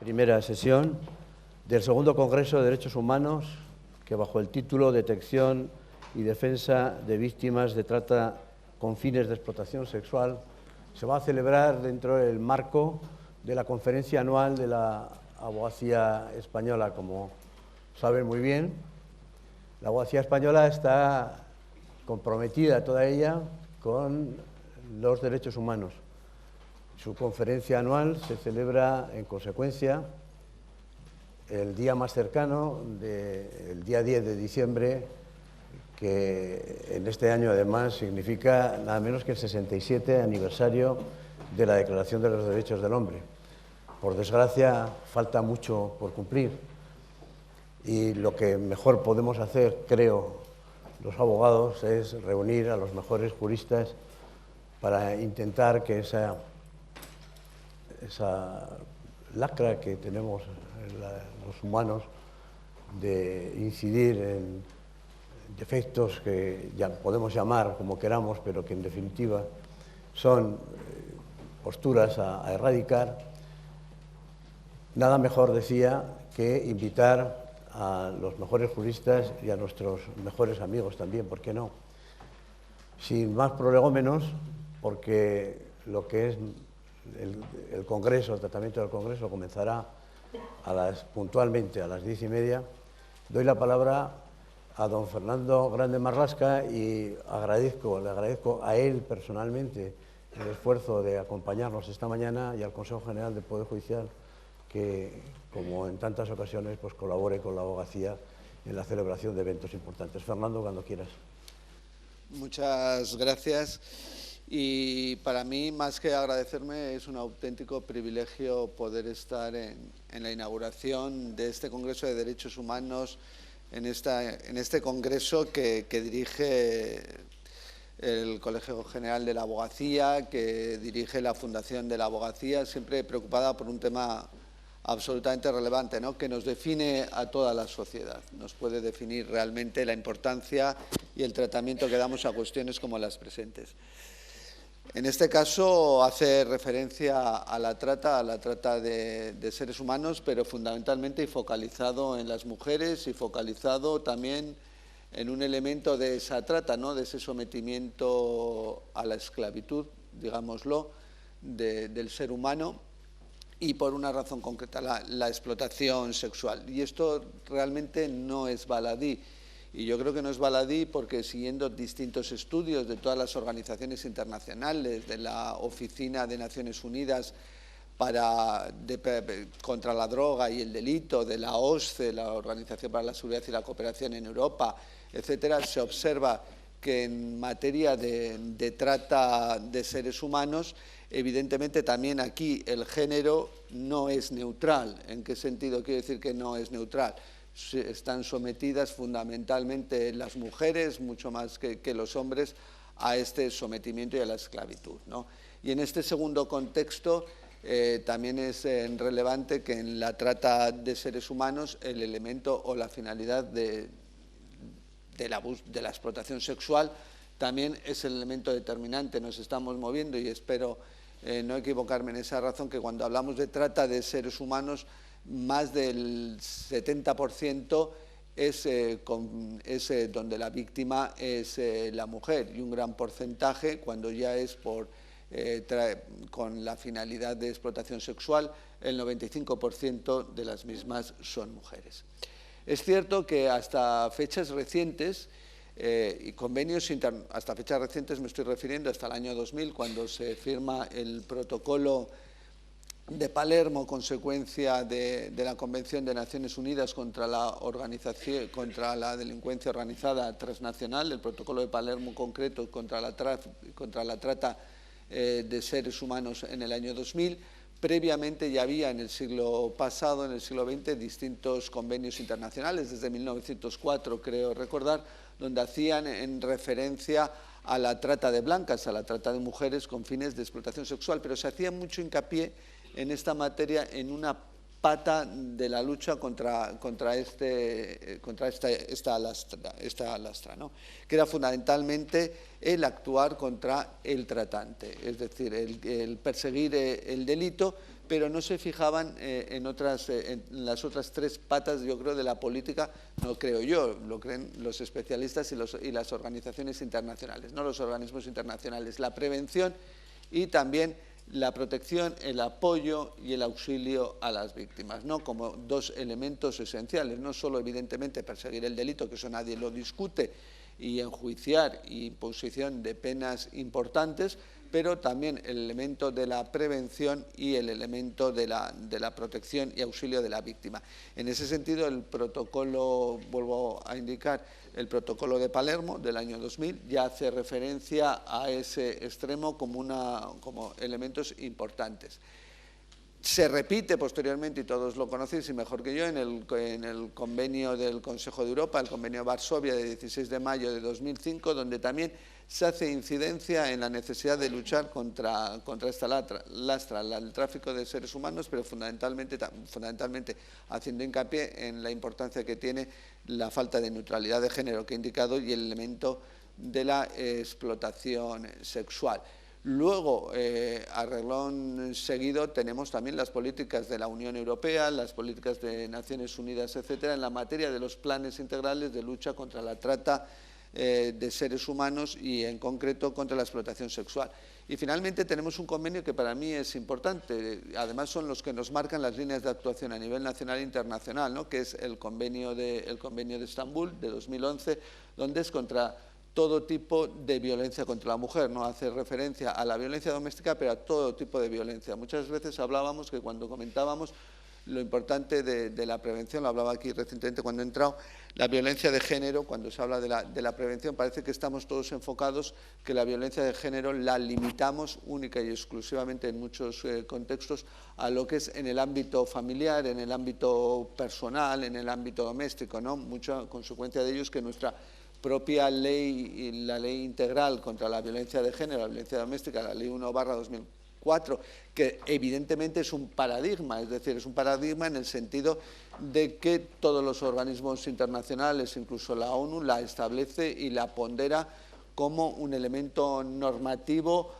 Primera sesión del segundo Congreso de Derechos Humanos, que bajo el título Detección y Defensa de Víctimas de Trata con fines de explotación sexual se va a celebrar dentro del marco de la conferencia anual de la Abogacía Española. Como saben muy bien, la Abogacía Española está comprometida toda ella con los derechos humanos. Su conferencia anual se celebra en consecuencia el día más cercano, el día 10 de diciembre, que en este año además significa nada menos que el 67 aniversario de la Declaración de los Derechos del Hombre. Por desgracia, falta mucho por cumplir y lo que mejor podemos hacer, creo, los abogados, es reunir a los mejores juristas para intentar que esa lacra que tenemos los humanos de incidir en defectos que ya podemos llamar como queramos, pero que en definitiva son posturas a erradicar. Nada mejor, decía, que invitar a los mejores juristas y a nuestros mejores amigos también, ¿por qué no? Sin más prolegómenos, porque lo que es el Congreso, el tratamiento del Congreso comenzará puntualmente a las 10:30. Doy la palabra a don Fernando Grande Marlasca y le agradezco a él personalmente el esfuerzo de acompañarnos esta mañana y al Consejo General del Poder Judicial que, como en tantas ocasiones, pues colabore con la abogacía en la celebración de eventos importantes. Fernando, cuando quieras. Muchas gracias. Y para mí, más que agradecerme, es un auténtico privilegio poder estar en la inauguración de este Congreso de Derechos Humanos, en este Congreso que dirige el Colegio General de la Abogacía, que dirige la Fundación de la Abogacía, siempre preocupada por un tema absolutamente relevante, ¿no?, que nos define a toda la sociedad, nos puede definir realmente la importancia y el tratamiento que damos a cuestiones como las presentes. En este caso hace referencia a la trata de seres humanos, pero fundamentalmente y focalizado en las mujeres y focalizado también en un elemento de esa trata, ¿no?, de ese sometimiento a la esclavitud, digámoslo, del ser humano, y por una razón concreta, la explotación sexual. Y esto realmente no es baladí. Y yo creo que no es baladí porque, siguiendo distintos estudios de todas las organizaciones internacionales, de la Oficina de Naciones Unidas contra la droga y el delito, de la OSCE, la Organización para la Seguridad y la Cooperación en Europa, etcétera, se observa que en materia de trata de seres humanos, evidentemente también aquí el género no es neutral. ¿En qué sentido quiero decir que no es neutral? Están sometidas fundamentalmente las mujeres, mucho más que los hombres, a este sometimiento y a la esclavitud, ¿no? Y en este segundo contexto también es relevante que en la trata de seres humanos el elemento o la finalidad de la explotación sexual también es el elemento determinante. Nos estamos moviendo, y espero no equivocarme en esa razón, que cuando hablamos de trata de seres humanos, más del 70% es donde la víctima es la mujer, y un gran porcentaje cuando ya es con la finalidad de explotación sexual, el 95% de las mismas son mujeres. Es cierto que hasta fechas recientes, hasta fechas recientes me estoy refiriendo hasta el año 2000, cuando se firma el protocolo de Palermo, consecuencia de la Convención de Naciones Unidas contra la delincuencia organizada transnacional, el protocolo de Palermo concreto contra la trata de seres humanos en el año 2000. Previamente ya había en el siglo pasado, en el siglo XX, distintos convenios internacionales, desde 1904 creo recordar, donde hacían en referencia a la trata de blancas, a la trata de mujeres con fines de explotación sexual, pero se hacía mucho hincapié en esta materia en una pata de la lucha contra esta lastra, ¿no?, que era fundamentalmente el actuar contra el tratante, es decir, el perseguir el delito, pero no se fijaban en las otras tres patas, yo creo, de la política. No creo yo, lo creen los especialistas y las organizaciones internacionales, no los organismos internacionales. La prevención y también la protección, el apoyo y el auxilio a las víctimas, ¿no? Como dos elementos esenciales, no solo evidentemente perseguir el delito, que eso nadie lo discute, y enjuiciar y imposición de penas importantes, pero también el elemento de la prevención y el elemento de la protección y auxilio de la víctima. En ese sentido, el protocolo, vuelvo a indicar, el protocolo de Palermo del año 2000 ya hace referencia a ese extremo como elementos importantes. Se repite posteriormente, y todos lo conocéis y mejor que yo, en el convenio del Consejo de Europa, el convenio Varsovia de 16 de mayo de 2005, donde también se hace incidencia en la necesidad de luchar contra esta lastra, el tráfico de seres humanos, pero fundamentalmente haciendo hincapié en la importancia que tiene la falta de neutralidad de género que he indicado y el elemento de la explotación sexual. Luego, a renglón seguido, tenemos también las políticas de la Unión Europea, las políticas de Naciones Unidas, etcétera, en la materia de los planes integrales de lucha contra la trata de seres humanos y, en concreto, contra la explotación sexual. Y, finalmente, tenemos un convenio que para mí es importante. Además, son los que nos marcan las líneas de actuación a nivel nacional e internacional, ¿no? Que es el convenio de Estambul de 2011, donde es contra todo tipo de violencia contra la mujer, no hace referencia a la violencia doméstica, pero a todo tipo de violencia. Muchas veces hablábamos que cuando comentábamos lo importante de la prevención, lo hablaba aquí recientemente cuando he entrado, la violencia de género, cuando se habla de la prevención, parece que estamos todos enfocados, que la violencia de género la limitamos única y exclusivamente en muchos contextos a lo que es en el ámbito familiar, en el ámbito personal, en el ámbito doméstico, ¿no? Mucha consecuencia de ello es que nuestra propia ley, la ley integral contra la violencia de género, la violencia doméstica, la ley 1/2004, que evidentemente es un paradigma, es decir, es un paradigma en el sentido de que todos los organismos internacionales, incluso la ONU, la establece y la pondera como un elemento normativo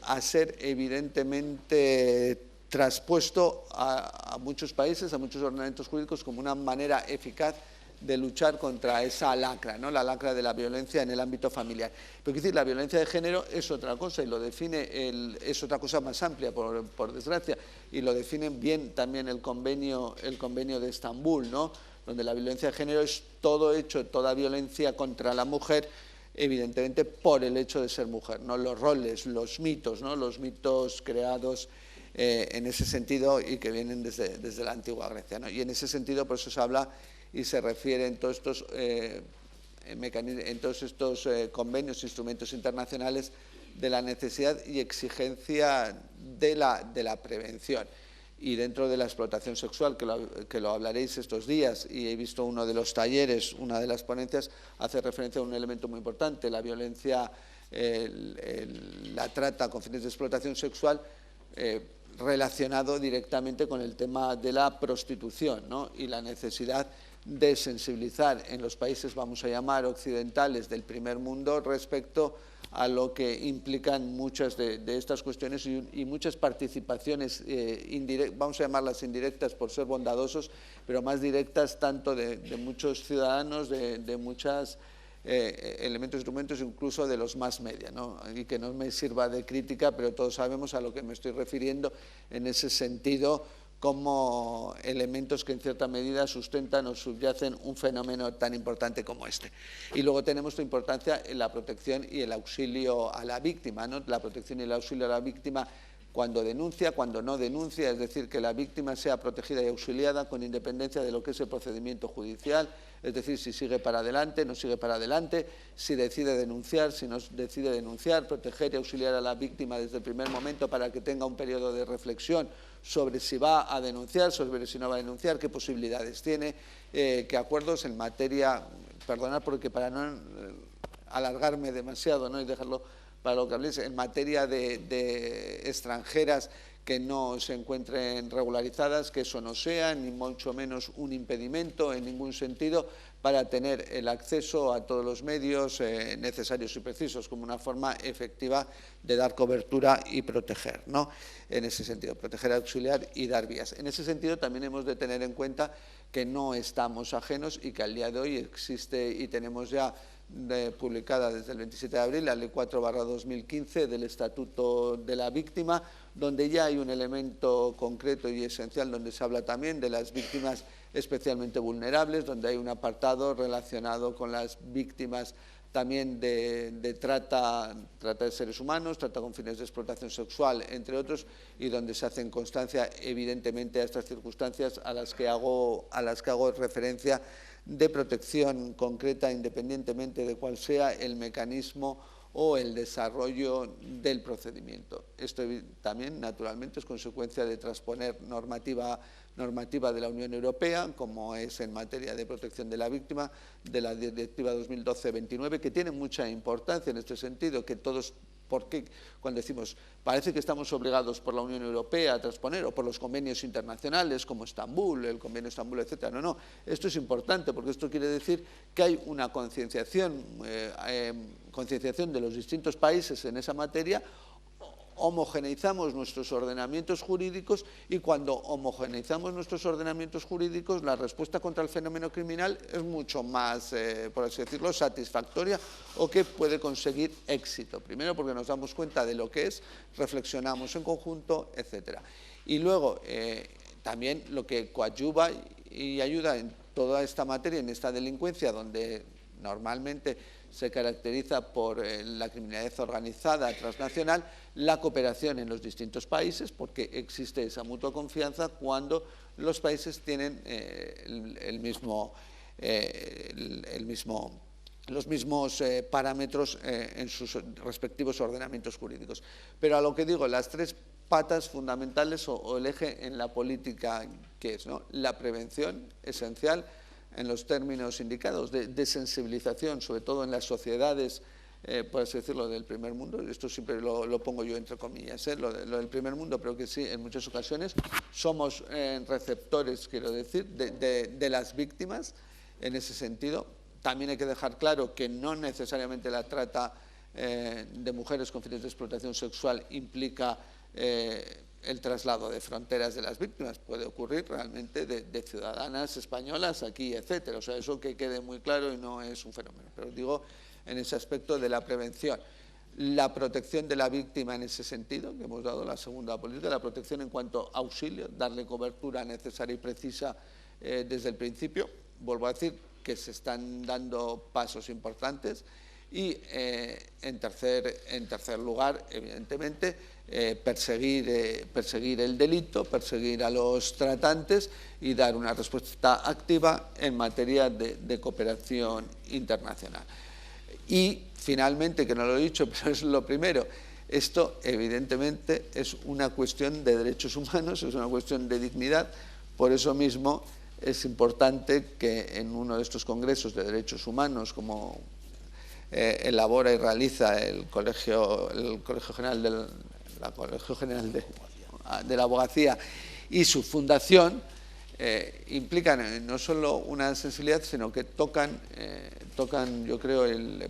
a ser evidentemente traspuesto a muchos países, a muchos ordenamientos jurídicos como una manera eficaz de luchar contra esa lacra, ¿no? La lacra de la violencia en el ámbito familiar. Pero quiero decir, la violencia de género es otra cosa y lo define, es otra cosa más amplia, por desgracia, y lo define bien también el convenio de Estambul, ¿no? Donde la violencia de género es todo hecho, toda violencia contra la mujer, evidentemente por el hecho de ser mujer, ¿no? Los roles, los mitos, ¿no? Los mitos creados en ese sentido y que vienen desde la antigua Grecia, ¿no? Y en ese sentido, por eso se habla y se refiere en todos estos convenios, instrumentos internacionales, de la necesidad y exigencia de la prevención. Y dentro de la explotación sexual, que lo hablaréis estos días, y he visto uno de los talleres, una de las ponencias, hace referencia a un elemento muy importante, la violencia, la trata con fines de explotación sexual, relacionado directamente con el tema de la prostitución, ¿no? Y la necesidad de sensibilizar en los países, vamos a llamar, occidentales del primer mundo respecto a lo que implican muchas de estas cuestiones y muchas participaciones indirectas, vamos a llamarlas indirectas por ser bondadosos, pero más directas tanto de muchos ciudadanos, de muchos elementos, instrumentos, incluso de los más media, ¿no? Y que no me sirva de crítica, pero todos sabemos a lo que me estoy refiriendo en ese sentido, como elementos que en cierta medida sustentan o subyacen un fenómeno tan importante como este. Y luego tenemos la importancia en la protección y el auxilio a la víctima, ¿no? La protección y el auxilio a la víctima cuando denuncia, cuando no denuncia, es decir, que la víctima sea protegida y auxiliada con independencia de lo que es el procedimiento judicial, es decir, si sigue para adelante, no sigue para adelante, si decide denunciar, si no decide denunciar, proteger y auxiliar a la víctima desde el primer momento para que tenga un periodo de reflexión sobre si va a denunciar, sobre si no va a denunciar, qué posibilidades tiene, qué acuerdos en materia, perdonad porque para no alargarme demasiado, ¿no? Y dejarlo para lo que habléis, en materia de extranjeras que no se encuentren regularizadas, que eso no sea ni mucho menos un impedimento en ningún sentido para tener el acceso a todos los medios necesarios y precisos, como una forma efectiva de dar cobertura y proteger, ¿no? En ese sentido, proteger, auxiliar y dar vías. En ese sentido también hemos de tener en cuenta que no estamos ajenos y que al día de hoy existe y tenemos ya publicada desde el 27 de abril la Ley 4/2015 del Estatuto de la Víctima, donde ya hay un elemento concreto y esencial donde se habla también de las víctimas especialmente vulnerables, donde hay un apartado relacionado con las víctimas también de trata de seres humanos, trata con fines de explotación sexual, entre otros, y donde se hace en constancia evidentemente a estas circunstancias a las que hago referencia, de protección concreta independientemente de cuál sea el mecanismo o el desarrollo del procedimiento. Esto también, naturalmente, es consecuencia de transponer normativa de la Unión Europea, como es en materia de protección de la víctima, de la Directiva 2012/29, que tiene mucha importancia en este sentido, que todos, porque cuando decimos, parece que estamos obligados por la Unión Europea a transponer, o por los convenios internacionales como Estambul, el convenio de Estambul, etcétera. No, esto es importante porque esto quiere decir que hay una concienciación de los distintos países en esa materia. Homogeneizamos nuestros ordenamientos jurídicos y cuando homogeneizamos nuestros ordenamientos jurídicos la respuesta contra el fenómeno criminal es mucho más, por así decirlo, satisfactoria o que puede conseguir éxito. Primero porque nos damos cuenta de lo que es, reflexionamos en conjunto, etcétera. Y luego también lo que coadyuva y ayuda en toda esta materia, en esta delincuencia donde normalmente se caracteriza por la criminalidad organizada transnacional, la cooperación en los distintos países, porque existe esa mutua confianza cuando los países tienen los mismos parámetros en sus respectivos ordenamientos jurídicos. Pero a lo que digo, las tres patas fundamentales o el eje en la política que es, ¿no? La prevención, esencial, en los términos indicados, de sensibilización, sobre todo en las sociedades, por así decirlo, del primer mundo. Esto siempre lo pongo yo entre comillas, lo del primer mundo, pero que sí, en muchas ocasiones somos receptores, quiero decir, de las víctimas. En ese sentido, también hay que dejar claro que no necesariamente la trata de mujeres con fines de explotación sexual implica el traslado de fronteras de las víctimas. Puede ocurrir realmente de ciudadanas españolas aquí, etcétera. O sea, eso que quede muy claro y no es un fenómeno. Pero digo, en ese aspecto de la prevención. La protección de la víctima en ese sentido, que hemos dado la segunda política, la protección en cuanto a auxilio, darle cobertura necesaria y precisa desde el principio. Vuelvo a decir que se están dando pasos importantes. Y en tercer lugar, evidentemente, perseguir el delito, perseguir a los tratantes y dar una respuesta activa en materia de cooperación internacional. Y finalmente, que no lo he dicho, pero es lo primero, esto evidentemente es una cuestión de derechos humanos, es una cuestión de dignidad. Por eso mismo es importante que en uno de estos congresos de derechos humanos, como elabora y realiza el Colegio General de la Abogacía y su fundación, implican no solo una sensibilidad, sino que tocan, yo creo,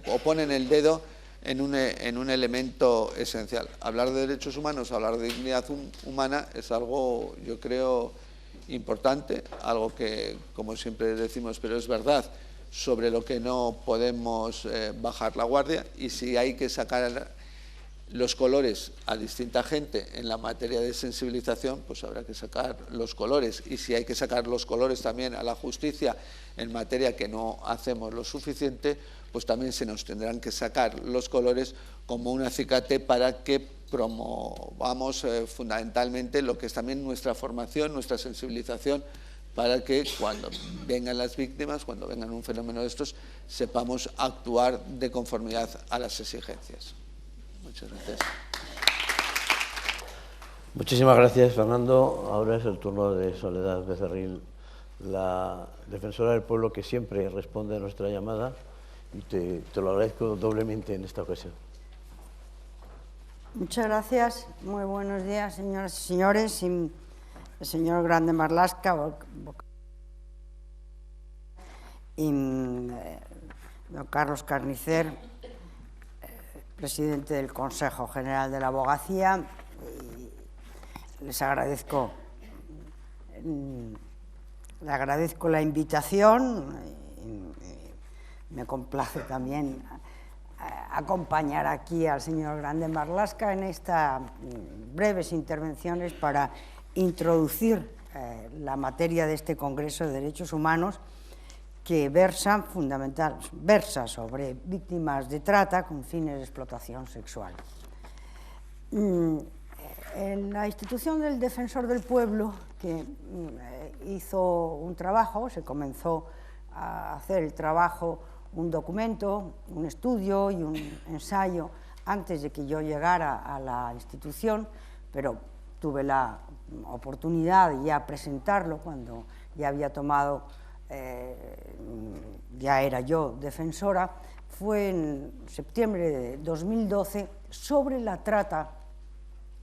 o ponen el dedo en un elemento esencial. Hablar de derechos humanos, hablar de dignidad humana es algo, yo creo, importante, algo que, como siempre decimos, pero es verdad, sobre lo que no podemos bajar la guardia, y si hay que sacar los colores a distinta gente en la materia de sensibilización, pues habrá que sacar los colores, y si hay que sacar los colores también a la justicia en materia que no hacemos lo suficiente, pues también se nos tendrán que sacar los colores como un acicate para que promovamos fundamentalmente lo que es también nuestra formación, nuestra sensibilización, para que cuando vengan las víctimas, cuando vengan un fenómeno de estos, sepamos actuar de conformidad a las exigencias. Muchas gracias. Muchísimas gracias, Fernando. Ahora es el turno de Soledad Becerril, la defensora del pueblo que siempre responde a nuestra llamada, y te lo agradezco doblemente en esta ocasión. Muchas gracias. Muy buenos días, señoras y señores. El señor Grande Marlaska y don Carlos Carnicer, presidente del Consejo General de la Abogacía. Les agradezco la invitación. Me complace también acompañar aquí al señor Grande Marlaska en estas breves intervenciones para introducir la materia de este Congreso de Derechos Humanos, que versa sobre víctimas de trata con fines de explotación sexual. En la institución del Defensor del Pueblo, que hizo un trabajo, se comenzó a hacer el trabajo, un documento, un estudio y un ensayo antes de que yo llegara a la institución, pero tuve la oportunidad de ya presentarlo cuando ya había tomado, ya era yo defensora. Fue en septiembre de 2012 sobre la trata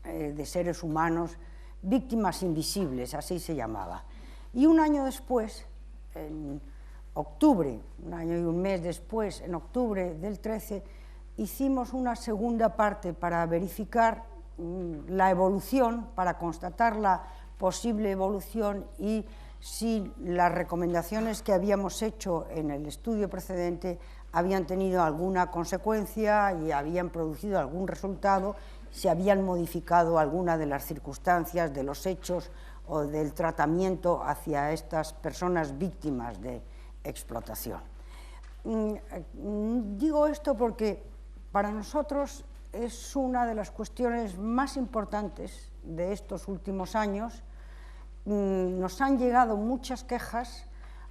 de seres humanos, víctimas invisibles, así se llamaba. Y un año después, en octubre, un año y un mes después, en octubre del 13, hicimos una segunda parte para verificar la evolución, para constatar la posible evolución y si las recomendaciones que habíamos hecho en el estudio precedente habían tenido alguna consecuencia y habían producido algún resultado, si habían modificado alguna de las circunstancias, de los hechos o del tratamiento hacia estas personas víctimas de explotación. Digo esto porque para nosotros es una de las cuestiones más importantes de estos últimos años. Nos han llegado muchas quejas,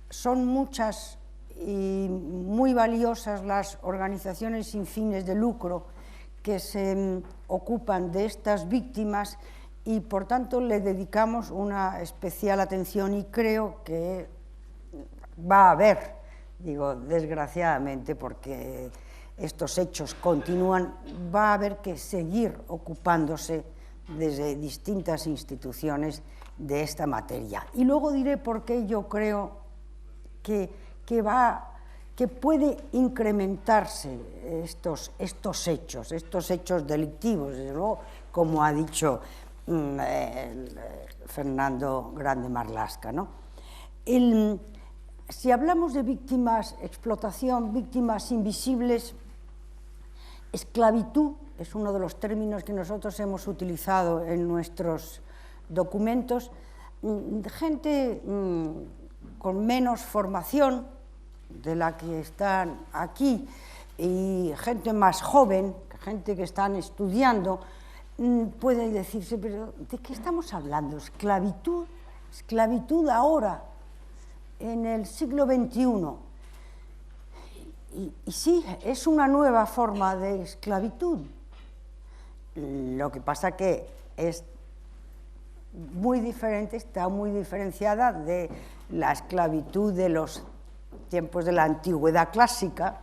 son muchas y muy valiosas las organizaciones sin fines de lucro que se ocupan de estas víctimas y por tanto le dedicamos una especial atención y creo que va a haber, digo desgraciadamente porque estos hechos continúan, va a haber que seguir ocupándose desde distintas instituciones de esta materia. Y luego diré por qué yo creo que puede incrementarse estos hechos delictivos, desde luego, como ha dicho Fernando Grande Marlaska, ¿no? Si hablamos de víctimas, explotación, víctimas invisibles, esclavitud es uno de los términos que nosotros hemos utilizado en nuestros documentos. Gente con menos formación de la que están aquí y gente más joven, gente que están estudiando, puede decirse, pero ¿de qué estamos hablando? ¿Esclavitud? ¿Esclavitud ahora, en el siglo XXI? Y sí, es una nueva forma de esclavitud. Lo que pasa que es muy diferente, está muy diferenciada de la esclavitud de los tiempos de la antigüedad clásica,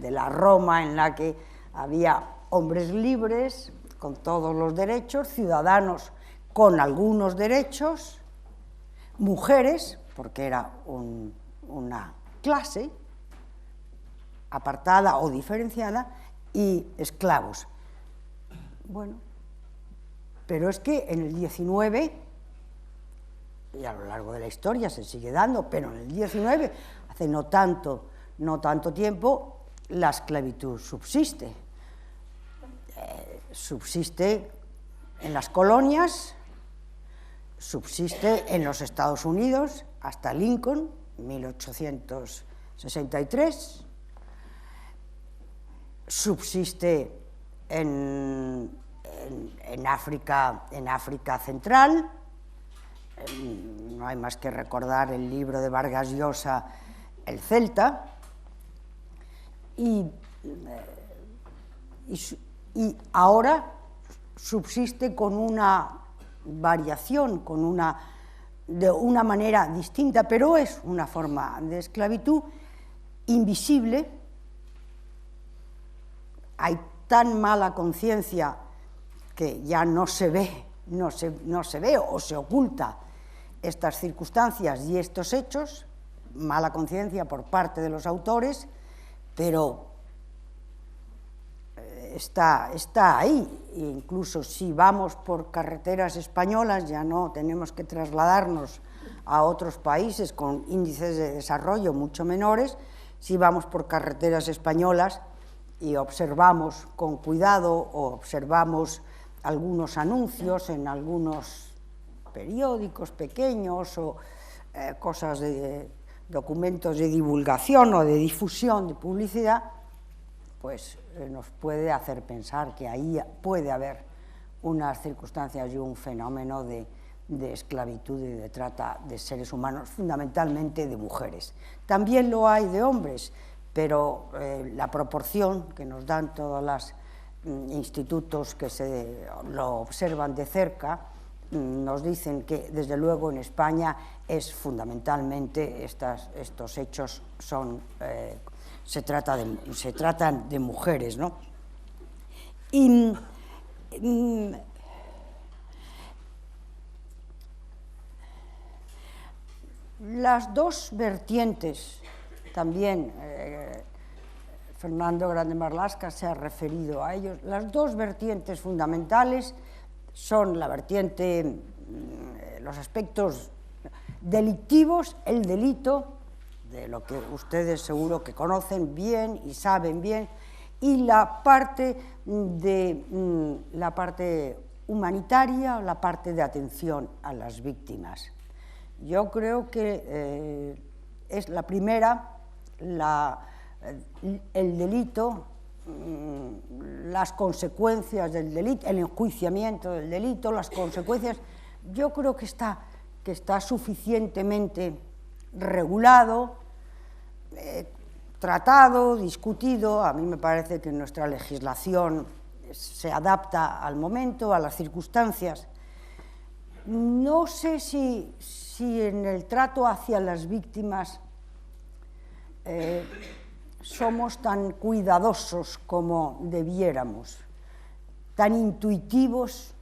de la Roma en la que había hombres libres con todos los derechos, ciudadanos con algunos derechos, mujeres, porque era una clase apartada o diferenciada, y esclavos. Bueno, pero es que en el 19, y a lo largo de la historia se sigue dando, pero en el 19, hace no tanto tiempo, la esclavitud subsiste. Subsiste en las colonias, subsiste en los Estados Unidos hasta Lincoln, 1863, subsiste en África Central. No hay más que recordar el libro de Vargas Llosa, El Celta, y ahora subsiste con una variación, de una manera distinta, pero es una forma de esclavitud invisible. Hay tan mala conciencia que ya no se ve o se oculta estas circunstancias y estos hechos, mala conciencia por parte de los autores, pero está ahí. E incluso si vamos por carreteras españolas ya no tenemos que trasladarnos a otros países con índices de desarrollo mucho menores. Si vamos por carreteras españolas y observamos con cuidado o observamos algunos anuncios en algunos periódicos pequeños o cosas de documentos de divulgación o de difusión de publicidad, pues nos puede hacer pensar que ahí puede haber unas circunstancias y un fenómeno de esclavitud y de trata de seres humanos, fundamentalmente de mujeres. También lo hay de hombres, pero la proporción que nos dan todos los institutos que lo observan de cerca nos dicen que, desde luego, en España es fundamentalmente estos hechos se tratan de mujeres, ¿no? Y las dos vertientes, también Fernando Grande Marlaska se ha referido a ellos, las dos vertientes fundamentales son la vertiente, los aspectos delictivos, el delito, de lo que ustedes seguro que conocen bien y saben bien, y la parte humanitaria, la parte de atención a las víctimas. Yo creo que es la primera, el delito, las consecuencias del delito, el enjuiciamiento del delito, las consecuencias, yo creo que está suficientemente regulado, tratado, discutido. A mí me parece que nuestra legislación se adapta al momento, a las circunstancias. No sé si en el trato hacia las víctimas somos tan cuidadosos como debiéramos, tan intuitivos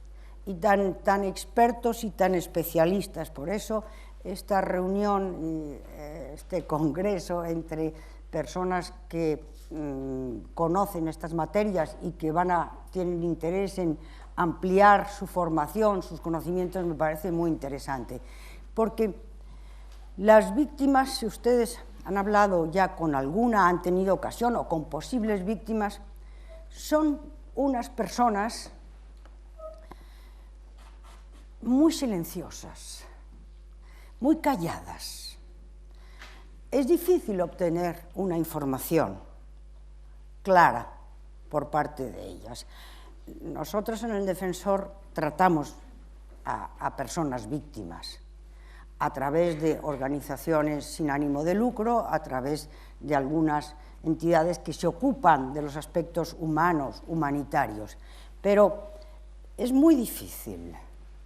y tan expertos y tan especialistas. Por eso esta reunión, este congreso entre personas que conocen estas materias y que tienen interés en ampliar su formación, sus conocimientos, me parece muy interesante. Porque las víctimas, si ustedes han hablado ya con alguna, han tenido ocasión, o con posibles víctimas, son unas personas muy silenciosas, muy calladas. Es difícil obtener una información clara por parte de ellas. Nosotros en el Defensor tratamos a personas víctimas a través de organizaciones sin ánimo de lucro, a través de algunas entidades que se ocupan de los aspectos humanos, humanitarios. Pero es muy difícil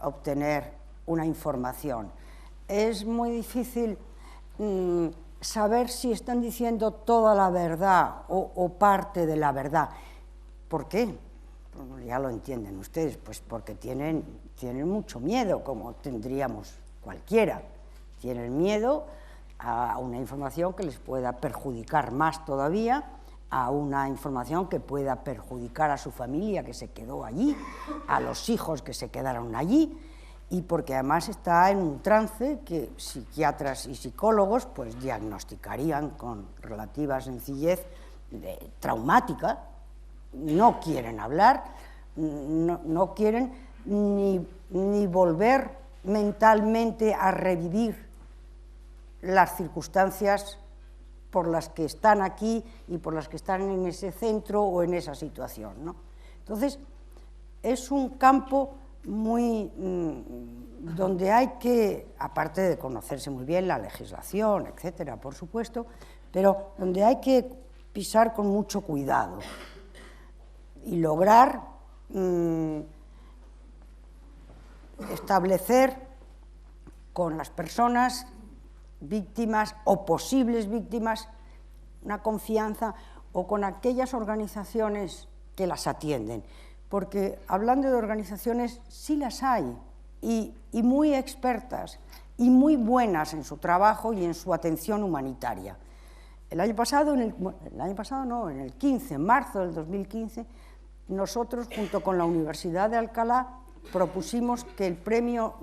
obtener una información. Es muy difícil saber si están diciendo toda la verdad o parte de la verdad. ¿Por qué? Pues ya lo entienden ustedes, pues porque tienen mucho miedo, como tendríamos cualquiera. Tienen miedo a una información que les pueda perjudicar más todavía, a una información que pueda perjudicar a su familia que se quedó allí, a los hijos que se quedaron allí, y porque además está en un trance que psiquiatras y psicólogos pues diagnosticarían con relativa sencillez traumática. No quieren hablar, no quieren ni volver mentalmente a revivir las circunstancias por las que están aquí y por las que están en ese centro o en esa situación, ¿no? Entonces, es un campo donde hay que, aparte de conocerse muy bien la legislación, etcétera, por supuesto, pero donde hay que pisar con mucho cuidado y lograr establecer con las personas víctimas o posibles víctimas una confianza, o con aquellas organizaciones que las atienden, porque hablando de organizaciones sí las hay, y muy expertas y muy buenas en su trabajo y en su atención humanitaria. El año pasado, en marzo del 2015, nosotros, junto con la Universidad de Alcalá, propusimos que el premio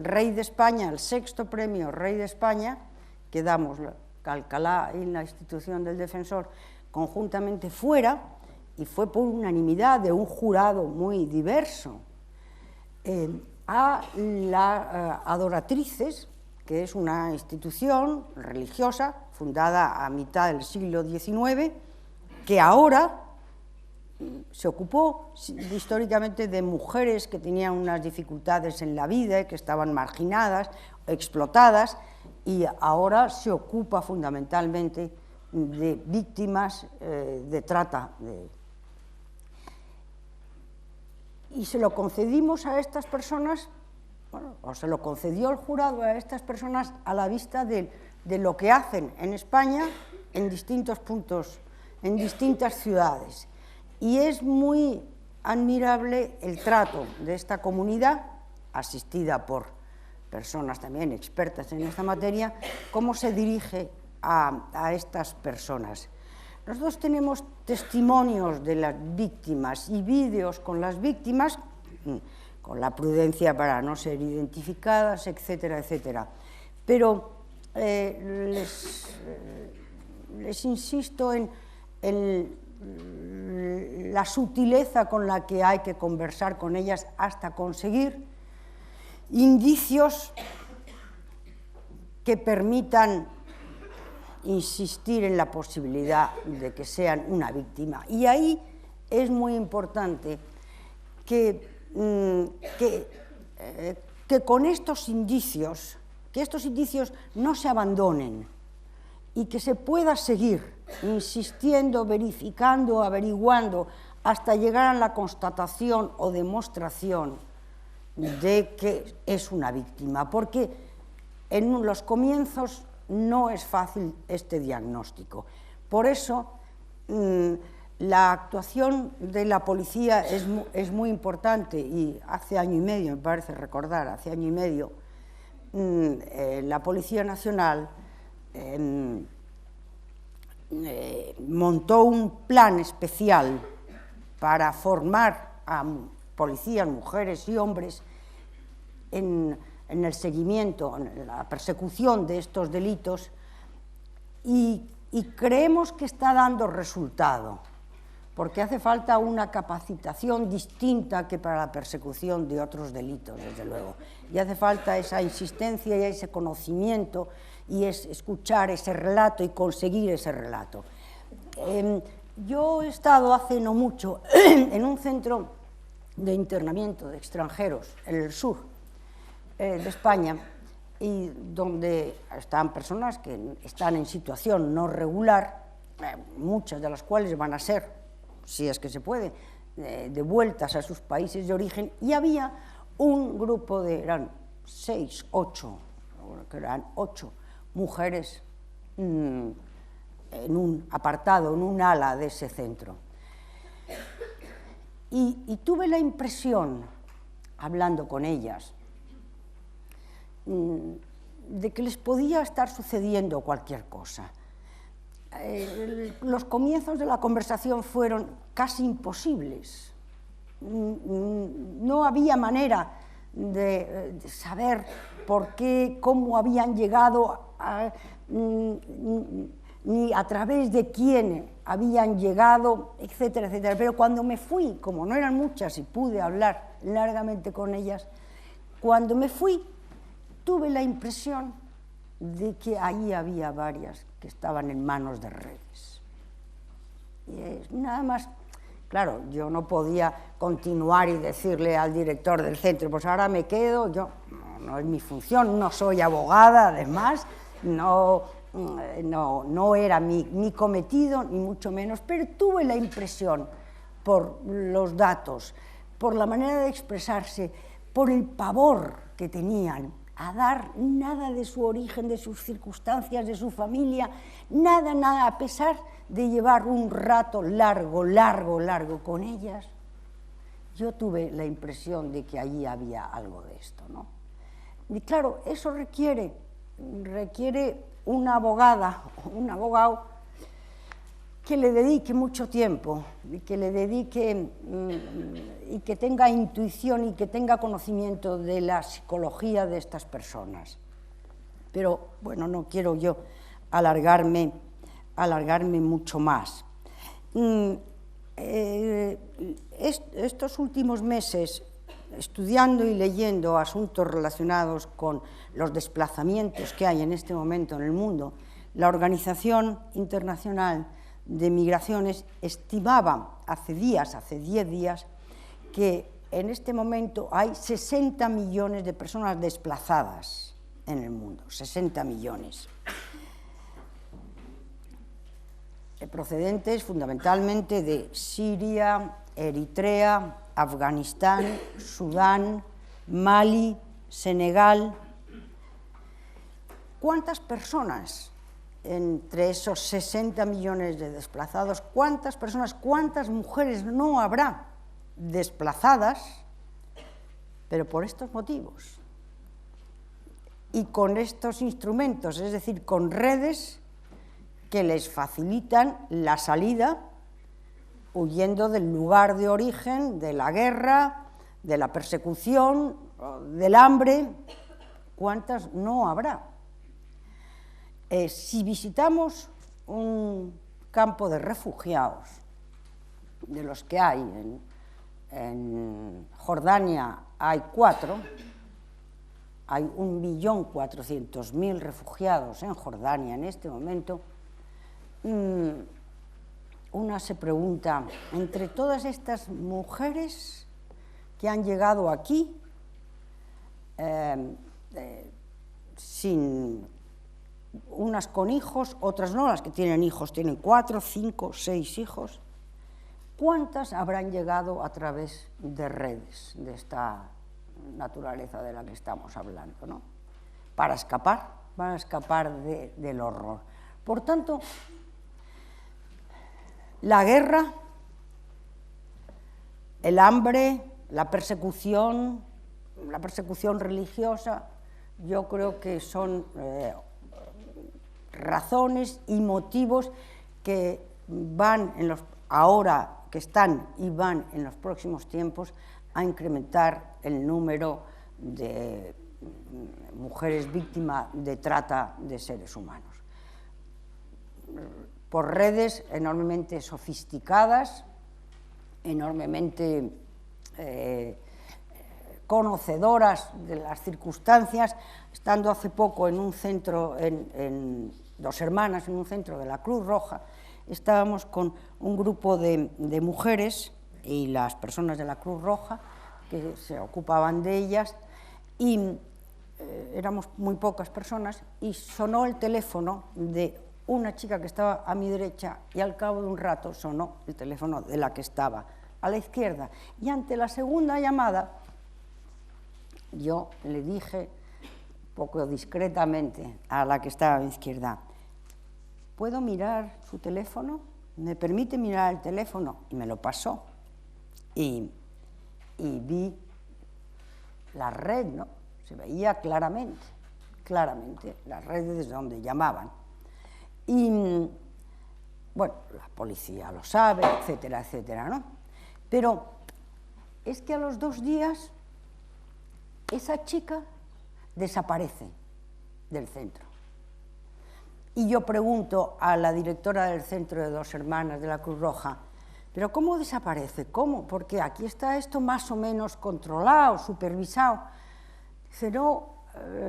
Rey de España, el 6º premio Rey de España, que damos Alcalá y la institución del Defensor conjuntamente, fuera, y fue por unanimidad de un jurado muy diverso, a la Adoratrices, que es una institución religiosa fundada a mitad del siglo XIX, que ahora se ocupó históricamente de mujeres que tenían unas dificultades en la vida, que estaban marginadas, explotadas, y ahora se ocupa fundamentalmente de víctimas de trata. Y se lo concedimos a estas personas, bueno, o se lo concedió el jurado a estas personas a la vista de lo que hacen en España en distintos puntos, en distintas ciudades. Y es muy admirable el trato de esta comunidad, asistida por personas también expertas en esta materia, cómo se dirige a estas personas. Nosotros tenemos testimonios de las víctimas y vídeos con las víctimas, con la prudencia para no ser identificadas, etcétera, etcétera. Pero les insisto en la sutileza con la que hay que conversar con ellas hasta conseguir indicios que permitan insistir en la posibilidad de que sean una víctima. Y ahí es muy importante que con estos indicios, no se abandonen y que se pueda seguir insistiendo, verificando, averiguando, hasta llegar a la constatación o demostración de que es una víctima, porque en los comienzos no es fácil este diagnóstico. Por eso la actuación de la policía es muy importante, y hace año y medio, me parece recordar, hace año y medio, la Policía Nacional montó un plan especial para formar a policías, mujeres y hombres en el seguimiento, en la persecución de estos delitos, y creemos que está dando resultado, porque hace falta una capacitación distinta que para la persecución de otros delitos, desde luego, y hace falta esa insistencia y ese conocimiento, y es escuchar ese relato y conseguir ese relato. Yo he estado hace no mucho en un centro de internamiento de extranjeros en el sur de España, y donde están personas que están en situación no regular, muchas de las cuales van a ser, si es que se puede, devueltas a sus países de origen, y había un grupo eran 6, 8, que eran 8 mujeres en un apartado, en un ala de ese centro. Y tuve la impresión, hablando con ellas, de que les podía estar sucediendo cualquier cosa. Los comienzos de la conversación fueron casi imposibles. No había manera de saber por qué, cómo habían llegado, ni a través de quién habían llegado, etcétera, etcétera. Pero cuando me fui, como no eran muchas y pude hablar largamente con ellas, cuando me fui, tuve la impresión de que ahí había varias que estaban en manos de redes. Y nada más, claro, yo no podía continuar y decirle al director del centro, pues ahora me quedo, yo no es mi función, no soy abogada, además, no era mi cometido, ni mucho menos, pero tuve la impresión, por los datos, por la manera de expresarse, por el pavor que tenían a dar nada de su origen, de sus circunstancias, de su familia, nada, a pesar de llevar un rato largo con ellas, yo tuve la impresión de que allí había algo de esto, ¿no? Y claro, eso requiere una abogada, un abogado que le dedique mucho tiempo, que le dedique y que tenga intuición y que tenga conocimiento de la psicología de estas personas. Pero bueno, no quiero yo alargarme mucho más. Estos últimos meses, estudiando y leyendo asuntos relacionados con los desplazamientos que hay en este momento en el mundo, la Organización Internacional de Migraciones estimaba hace 10 días, que en este momento hay 60 millones de personas desplazadas en el mundo, 60 millones. Procedentes fundamentalmente de Siria, Eritrea, Afganistán, Sudán, Mali, Senegal. ¿Cuántas personas entre esos 60 millones de desplazados, cuántas personas, cuántas mujeres no habrá desplazadas, pero por estos motivos? Y con estos instrumentos, es decir, con redes que les facilitan la salida, huyendo del lugar de origen, de la guerra, de la persecución, del hambre. ¿Cuántas no habrá? Si visitamos un campo de refugiados, de los que hay en Jordania, hay 4, hay 1.400.000 refugiados en Jordania en este momento. Una se pregunta, entre todas estas mujeres que han llegado aquí sin unas con hijos, otras no, las que tienen hijos tienen 4, 5, 6 hijos, ¿cuántas habrán llegado a través de redes de esta naturaleza de la que estamos hablando, ¿no? Para escapar del horror. Por tanto, la guerra, el hambre, la persecución religiosa, yo creo que son razones y motivos que van ahora que están y van en los próximos tiempos a incrementar el número de mujeres víctimas de trata de seres humanos. Por redes enormemente sofisticadas, enormemente conocedoras de las circunstancias. Estando hace poco en un centro, en Dos Hermanas, en un centro de la Cruz Roja, estábamos con un grupo de mujeres y las personas de la Cruz Roja que se ocupaban de ellas, y éramos muy pocas personas, y sonó el teléfono de una chica que estaba a mi derecha, y al cabo de un rato sonó el teléfono de la que estaba a la izquierda. Y ante la segunda llamada, yo le dije, poco discretamente, a la que estaba a mi izquierda, ¿puedo mirar su teléfono? ¿Me permite mirar el teléfono? Y me lo pasó. Y vi la red, ¿no? Se veía claramente las redes desde donde llamaban. Y, bueno, la policía lo sabe, etcétera, etcétera, ¿no? Pero es que a los 2 días esa chica desaparece del centro. Y yo pregunto a la directora del centro de Dos Hermanas de la Cruz Roja, ¿pero cómo desaparece? ¿Cómo? Porque aquí está esto más o menos controlado, supervisado. Dice, no,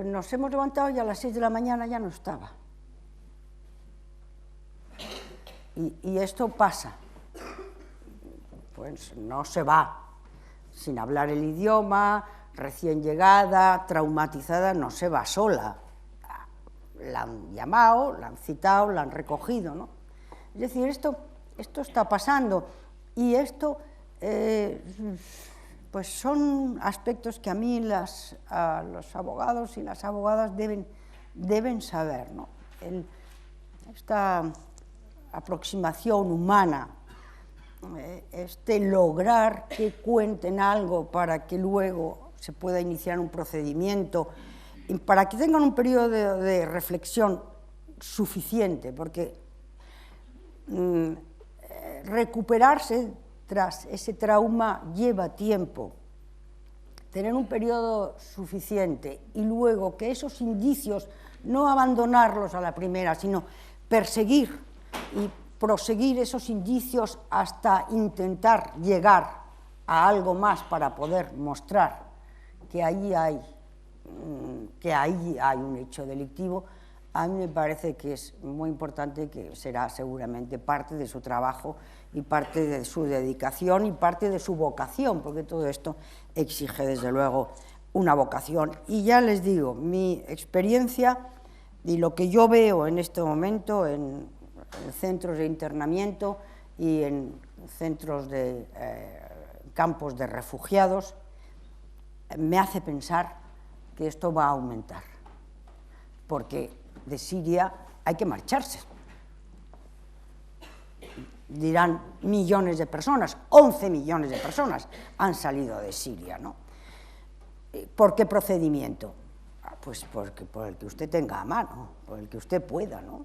nos hemos levantado y a las 6 de la mañana ya no estaba. Y esto pasa. Pues no se va sin hablar el idioma, recién llegada, traumatizada, no se va sola. La han llamado, la han citado, la han recogido, ¿no? Es decir, esto está pasando, y esto pues son aspectos que a mí los abogados y las abogadas deben saber, ¿no? Esta aproximación humana lograr que cuenten algo para que luego se pueda iniciar un procedimiento, y para que tengan un periodo de reflexión suficiente, porque recuperarse tras ese trauma lleva tiempo. Tener un periodo suficiente y luego que esos indicios, no abandonarlos a la primera, sino perseguir y proseguir esos indicios hasta intentar llegar a algo más para poder mostrar que ahí hay un hecho delictivo, a mí me parece que es muy importante, que será seguramente parte de su trabajo y parte de su dedicación y parte de su vocación, porque todo esto exige desde luego una vocación. Y ya les digo, mi experiencia y lo que yo veo en este momento en centros de internamiento y en centros de campos de refugiados, me hace pensar que esto va a aumentar, porque de Siria hay que marcharse. Dirán millones de personas, 11 millones de personas han salido de Siria, ¿no? ¿Por qué procedimiento? Pues por el que usted tenga a mano, por el que usted pueda, ¿no?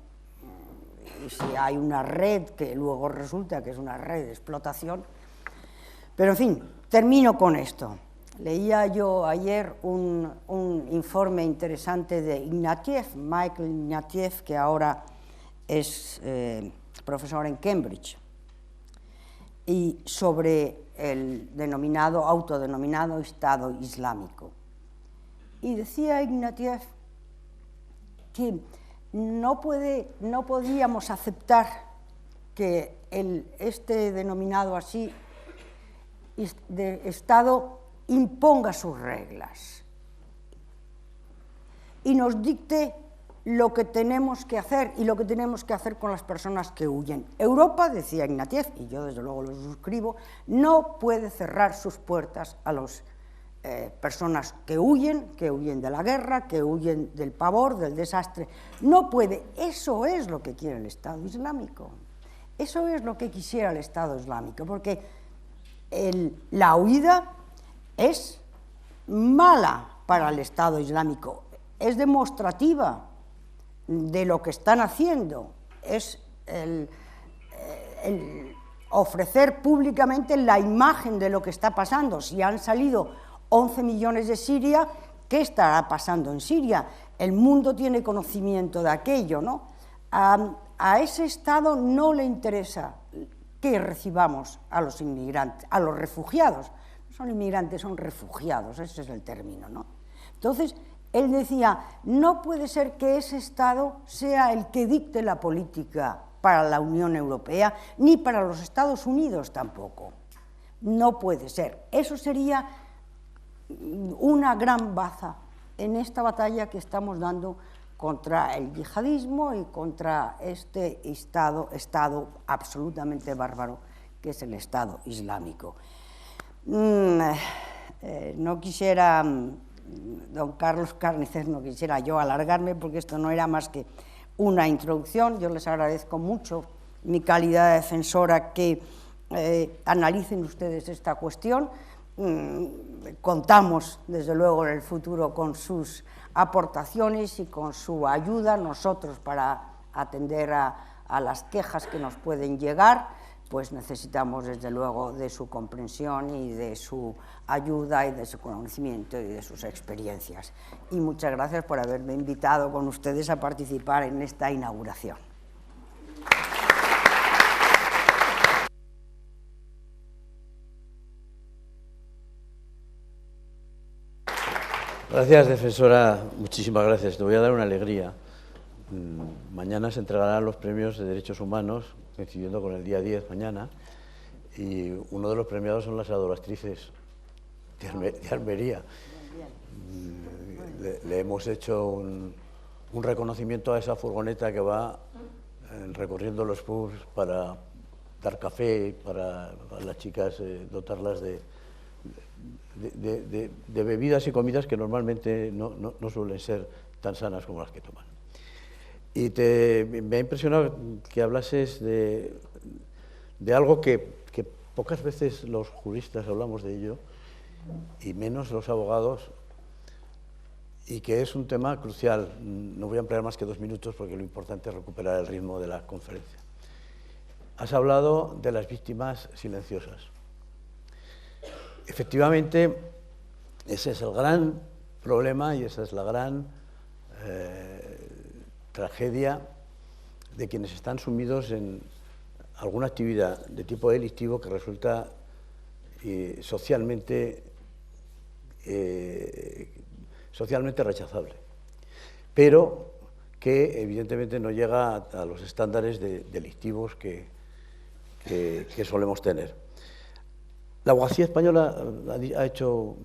Y si hay una red que luego resulta que es una red de explotación. Pero en fin, termino con esto. Leía yo ayer un informe interesante de Ignatieff, Michael Ignatieff, que ahora es profesor en Cambridge, y sobre el autodenominado Estado Islámico. Y decía Ignatieff que no podíamos aceptar que este denominado así de Estado imponga sus reglas y nos dicte lo que tenemos que hacer y lo que tenemos que hacer con las personas que huyen. Europa, decía Ignatieff, y yo desde luego lo suscribo, no puede cerrar sus puertas a las personas que huyen de la guerra, que huyen del pavor, del desastre. No puede. Eso es lo que quiere el Estado Islámico. Eso es lo que quisiera el Estado Islámico, porque la huida es mala para el Estado Islámico, es demostrativa de lo que están haciendo, es el ofrecer públicamente la imagen de lo que está pasando. Si han salido 11 millones de Siria, ¿qué estará pasando en Siria? El mundo tiene conocimiento de aquello, ¿no? A ese Estado no le interesa que recibamos a los inmigrantes, a los refugiados. No son inmigrantes, son refugiados, ese es el término, ¿no? Entonces, él decía, no puede ser que ese Estado sea el que dicte la política para la Unión Europea, ni para los Estados Unidos tampoco. No puede ser. Eso sería una gran baza en esta batalla que estamos dando contra el yihadismo y contra este Estado absolutamente bárbaro que es el Estado Islámico. No quisiera, don Carlos Carnicer, no quisiera yo alargarme, porque esto no era más que una introducción. Yo les agradezco mucho, mi calidad de defensora, que analicen ustedes esta cuestión. Contamos, desde luego, en el futuro con sus aportaciones y con su ayuda, nosotros, para atender a las quejas que nos pueden llegar, pues necesitamos, desde luego, de su comprensión y de su ayuda y de su conocimiento y de sus experiencias. Y muchas gracias por haberme invitado con ustedes a participar en esta inauguración. Gracias, defensora, muchísimas gracias. Te voy a dar una alegría. Mañana se entregarán los premios de Derechos Humanos, coincidiendo con el día 10 mañana, y uno de los premiados son las adoratrices de Almería. Le hemos hecho un reconocimiento a esa furgoneta que va recorriendo los pubs para dar café, para las chicas dotarlas de bebidas y comidas que normalmente no suelen ser tan sanas como las que toman. Y me ha impresionado que hablases de algo que pocas veces los juristas hablamos de ello, y menos los abogados, y que es un tema crucial. No voy a emplear más que 2 minutos porque lo importante es recuperar el ritmo de la conferencia. Has hablado de las víctimas silenciosas. Efectivamente, ese es el gran problema y esa es la gran tragedia de quienes están sumidos en alguna actividad de tipo delictivo que resulta socialmente rechazable, pero que evidentemente no llega a los estándares delictivos que solemos tener. La abogacía española ha hecho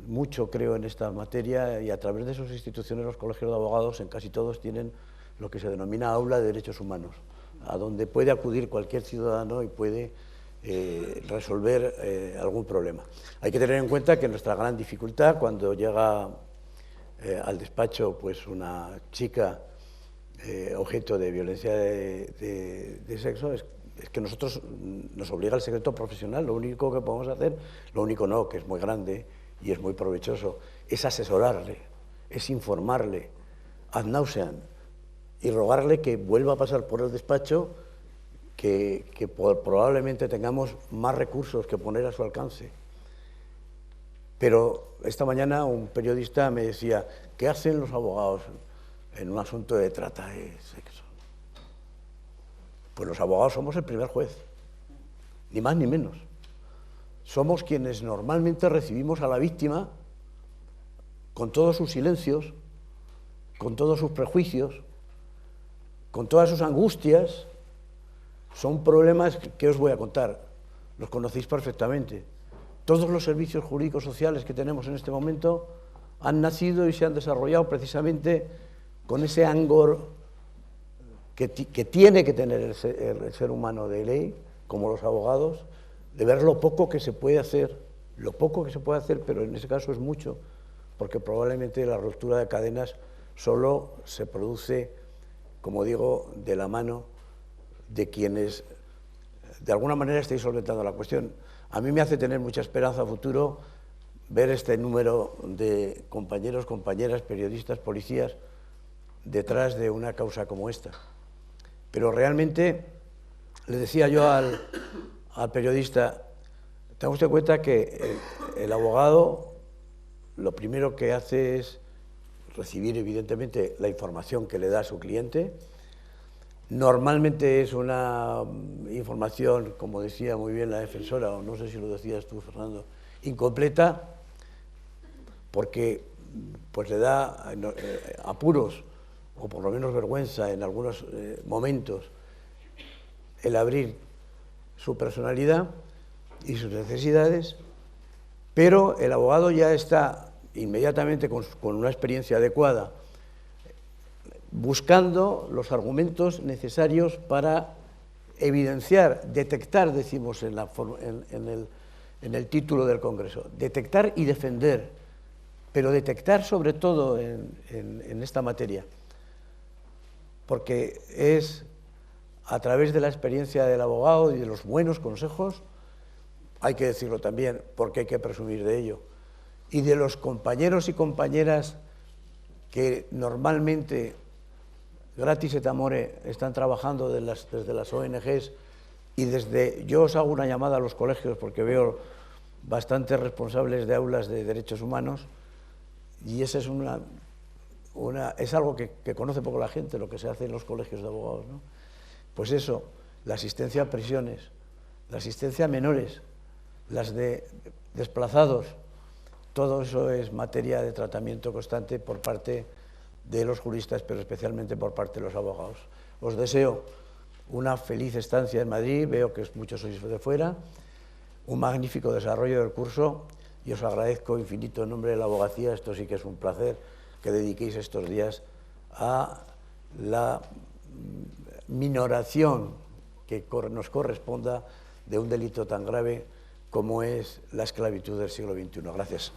mucho, creo, en esta materia, y a través de sus instituciones los colegios de abogados en casi todos tienen lo que se denomina aula de derechos humanos, a donde puede acudir cualquier ciudadano y puede resolver algún problema. Hay que tener en cuenta que nuestra gran dificultad cuando llega al despacho pues una chica objeto de violencia de sexo es que nosotros nos obliga el secreto profesional. Lo único que podemos hacer, lo único no, que es muy grande y es muy provechoso, es asesorarle, es informarle ad nauseam y rogarle que vuelva a pasar por el despacho, que probablemente tengamos más recursos que poner a su alcance. Pero esta mañana un periodista me decía, ¿qué hacen los abogados en un asunto de trata de sexo? Pues los abogados somos el primer juez, ni más ni menos. Somos quienes normalmente recibimos a la víctima con todos sus silencios, con todos sus prejuicios, con todas sus angustias. Son problemas que os voy a contar, los conocéis perfectamente. Todos los servicios jurídicos sociales que tenemos en este momento han nacido y se han desarrollado precisamente con ese ángulo que tiene que tener el ser humano de ley, como los abogados, de ver lo poco que se puede hacer, pero en ese caso es mucho, porque probablemente la ruptura de cadenas solo se produce, como digo, de la mano de quienes de alguna manera estáis solventando la cuestión. A mí me hace tener mucha esperanza a futuro ver este número de compañeros, compañeras, periodistas, policías detrás de una causa como esta. Pero realmente, le decía yo al periodista, tenga usted en cuenta que el abogado lo primero que hace es recibir, evidentemente, la información que le da a su cliente. Normalmente es una información, como decía muy bien la defensora, o no sé si lo decías tú, Fernando, incompleta, porque pues le da apuros, o por lo menos vergüenza en algunos momentos, el abrir su personalidad y sus necesidades, pero el abogado ya está inmediatamente con una experiencia adecuada, buscando los argumentos necesarios para evidenciar, detectar, decimos en el título del Congreso, detectar y defender, pero detectar sobre todo en esta materia, porque es a través de la experiencia del abogado y de los buenos consejos, hay que decirlo también, porque hay que presumir de ello, y de los compañeros y compañeras que normalmente gratis et amore están trabajando desde las ONGs, y yo os hago una llamada a los colegios porque veo bastantes responsables de aulas de derechos humanos, y esa es es algo que conoce poco la gente, lo que se hace en los colegios de abogados, ¿no? Pues eso, la asistencia a prisiones, la asistencia a menores, las de desplazados, todo eso es materia de tratamiento constante por parte de los juristas, pero especialmente por parte de los abogados. Os deseo una feliz estancia en Madrid, veo que muchos sois de fuera, un magnífico desarrollo del curso, y os agradezco infinito en nombre de la abogacía, esto sí que es un placer, que dediquéis estos días a la minoración que nos corresponda de un delito tan grave como es la esclavitud del siglo XXI. Gracias.